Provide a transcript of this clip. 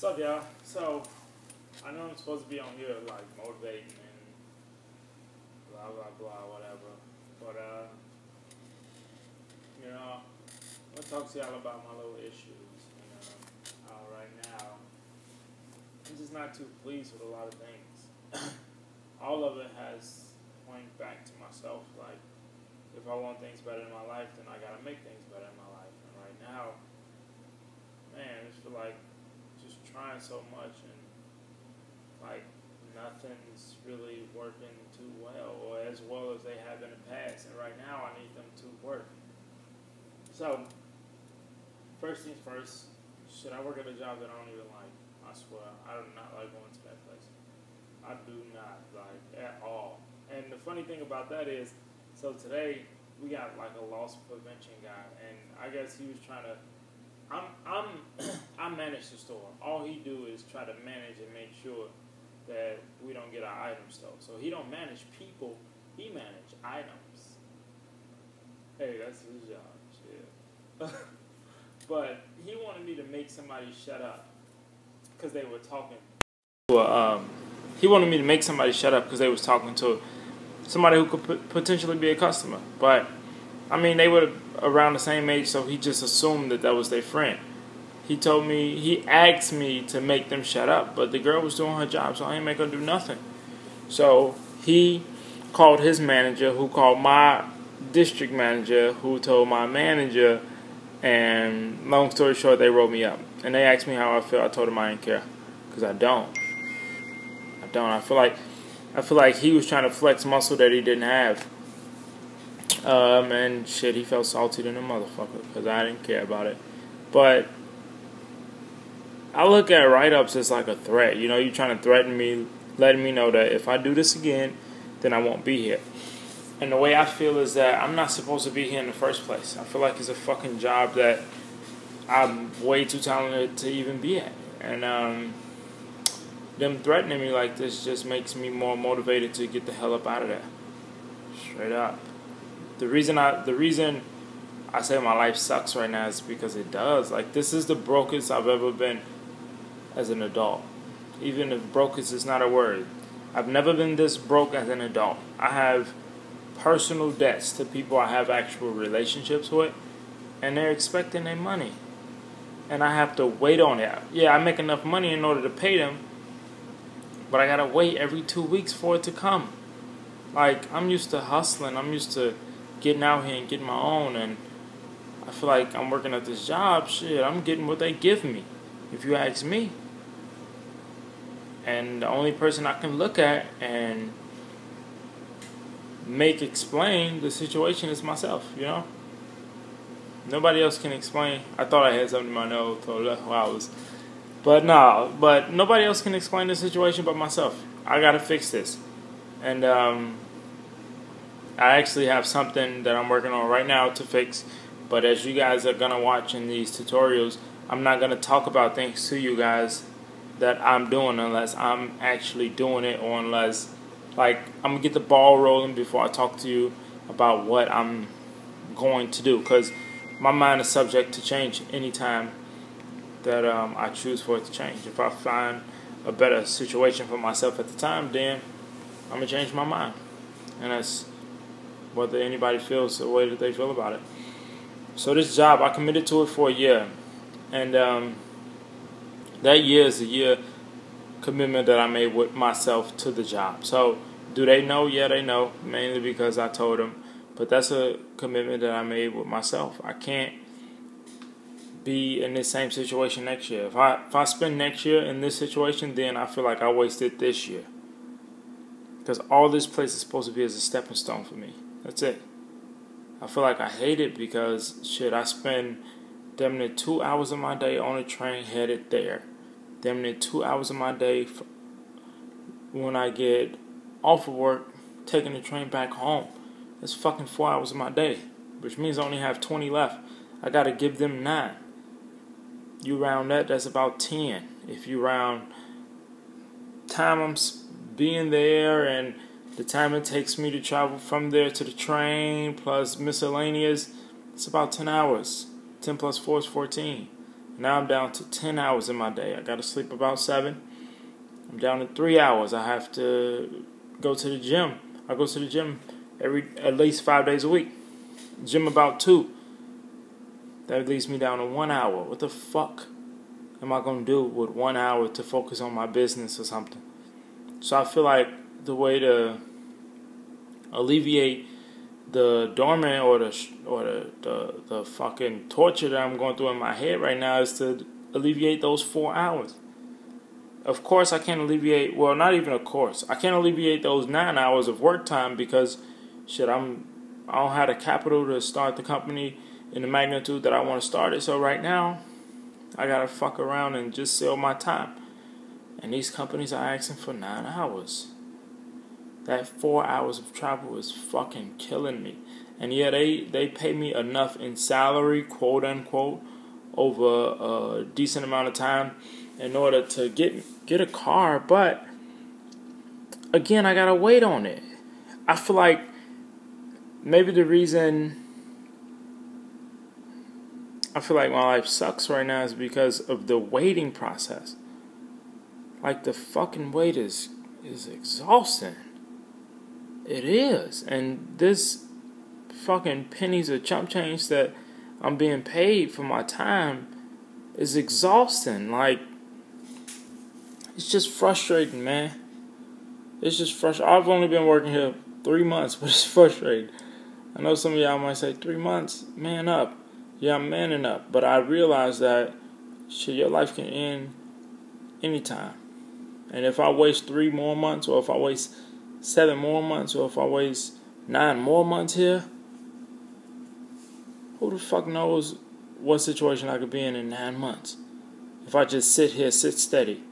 What's up, y'all? So, I know I'm supposed to be on here, like, motivating and blah, blah, blah, whatever. But, I'm going to talk to y'all about my little issues. Right now, I'm just not too pleased with a lot of things. All of it has pointed back to myself. Like, if I want things better in my life, then I got to make things better in my life. And right now, man, I just feel like just trying so much and like nothing's really working too well or as well as they have in the past. And right now I need them to work. So, first things first, should I work at a job that I don't even like? I swear, I do not like going to that place. I do not like at all. And the funny thing about that is, so today we got like a loss prevention guy, and I guess he was trying to. I manage the store. All he do is try to manage and make sure that we don't get our items stolen. So he don't manage people. He manage items. Hey, that's his job. Shit. But he wanted me to make somebody shut up because they were talking. Well, he wanted me to make somebody shut up because they was talking to somebody who could potentially be a customer. But I mean, they were around the same age, so he just assumed that was their friend. He asked me to make them shut up, but the girl was doing her job, so I ain't make her do nothing. So he called his manager, who called my district manager, who told my manager, and long story short, they wrote me up. And they asked me how I feel. I told them I didn't care, because I don't. I feel like he was trying to flex muscle that he didn't have. And shit, he felt salty than a motherfucker because I didn't care about it. But I look at write-ups as like a threat. You know, you're trying to threaten me, letting me know that if I do this again, then I won't be here. And the way I feel is that I'm not supposed to be here in the first place. I feel like it's a fucking job that I'm way too talented to even be at. And them threatening me like this just makes me more motivated to get the hell up out of there. Straight up. The reason I say my life sucks right now is because it does. Like, this is the brokest I've ever been as an adult. Even if brokest is not a word. I've never been this broke as an adult. I have personal debts to people I have actual relationships with, and they're expecting their money. And I have to wait on it. Yeah, I make enough money in order to pay them, but I gotta wait every 2 weeks for it to come. Like, I'm used to hustling. I'm used to getting out here and getting my own, and I feel like I'm working at this job. Shit, I'm getting what they give me, if you ask me. And the only person I can look at and make explain the situation is myself, you know? Nobody else can explain. I thought I had something in my nose, so that's why I was. But no, nobody else can explain the situation but myself. I gotta fix this. And I actually have something that I'm working on right now to fix. But as you guys are going to watch in these tutorials, I'm not going to talk about things to you guys that I'm doing unless I'm actually doing it, or unless, like, I'm going to get the ball rolling before I talk to you about what I'm going to do. Because my mind is subject to change anytime that I choose for it to change. If I find a better situation for myself at the time, then I'm going to change my mind. And that's whether anybody feels the way that they feel about it. So this job, I committed to it for a year. And that year is a year commitment that I made with myself to the job. So do they know? Yeah, they know. Mainly because I told them. But that's a commitment that I made with myself. I can't be in this same situation next year. If I spend next year in this situation, then I feel like I wasted this year. Because all this place is supposed to be as a stepping stone for me. That's it. I feel like I hate it because, shit, I spend damn near 2 hours of my day on a train headed there. Damn near 2 hours of my day when I get off of work, taking the train back home. That's fucking 4 hours of my day, which means I only have 20 left. I gotta give them 9. You round that's about 10. If you round time I'm being there and the time it takes me to travel from there to the train plus miscellaneous, it's about 10 hours. 10 plus 4 is 14. Now I'm down to 10 hours in my day. I got to sleep about 7. I'm down to 3 hours. I have to go to the gym. I go to the gym at least 5 days a week. Gym about 2. That leaves me down to 1 hour. What the fuck am I going to do with 1 hour to focus on my business or something? So I feel like the way to alleviate the dormant or the fucking torture that I'm going through in my head right now is to alleviate those 4 hours. Of course, I can't alleviate. Well, not even of course. I can't alleviate those 9 hours of work time because, shit, I don't have the capital to start the company in the magnitude that I want to start it. So right now, I gotta fuck around and just sell my time. And these companies are asking for 9 hours. That 4 hours of travel is fucking killing me. And yeah, they pay me enough in salary, quote unquote, over a decent amount of time in order to get a car. But again, I gotta wait on it. I feel like maybe the reason I feel like my life sucks right now is because of the waiting process. Like, the fucking wait is exhausting. It is. And this fucking pennies of chump change that I'm being paid for my time is exhausting. Like, it's just frustrating, man. It's just frustrating. I've only been working here 3 months, but it's frustrating. I know some of y'all might say, 3 months? Man up. Yeah, I'm manning up. But I realize that, shit, your life can end anytime. And if I waste 3 more months, or if I waste 7 more months, or if I waste 9 more months here, who the fuck knows what situation I could be in 9 months? If I just sit here, sit steady.